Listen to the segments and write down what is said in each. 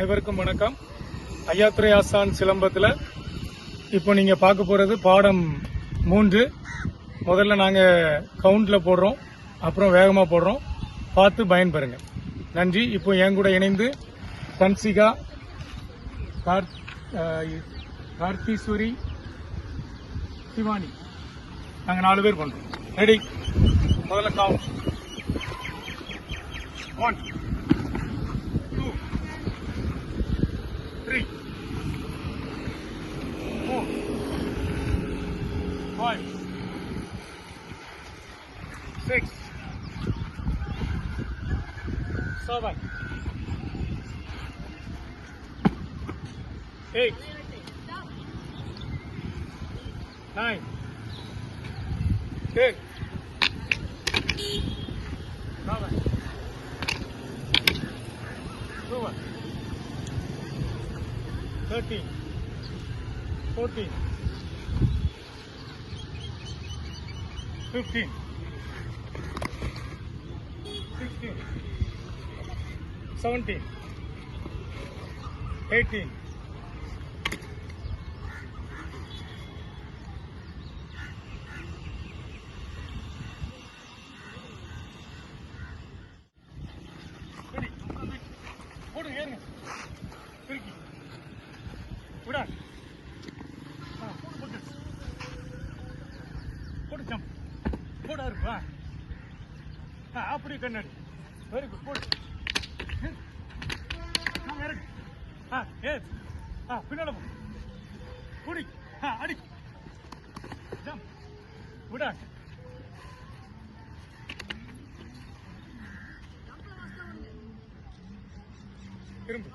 அனைவருக்கும் வணக்கம். ஐயாத்துரை ஆசான் சிலம்பத்தில் இப்போ நீங்கள் பார்க்க போகிறது பாடம் 3. முதல்ல நாங்கள் கவுண்டில் போடுறோம், அப்புறம் வேகமாக போடுறோம். பார்த்து பயன்பெறுங்க. நன்றி. இப்போ என் கூட இணைந்து தன்சிகா, கார்த்தீஸ்வரி, சிவானி, நாங்கள் 4 பேர் பண்ணுறோம். ரெடி? முதல்ல கவுண்ட். 1 2 3 4 5 6 7 8 9 10 11 12 13 14 15 16 17 18 போடு, ஏறுங்க, திருக்கி விடா, போட்டு போட்டு ஜம்ப் போடா இருக்குவா, அப்படியே கண்ணாடி. Very good. போடு, இறங்கு, பின்னால போ, குடி, அடி, ஜம்ப், விடா. திரும்ப.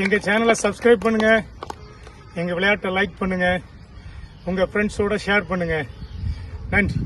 எங்க சேனலை சப்ஸ்கிரைப் பண்ணுங்க, எங்க விளையாட்டை லைக் பண்ணுங்க, உங்க ஃப்ரெண்ட்ஸோட ஷேர் பண்ணுங்க. நன்றி.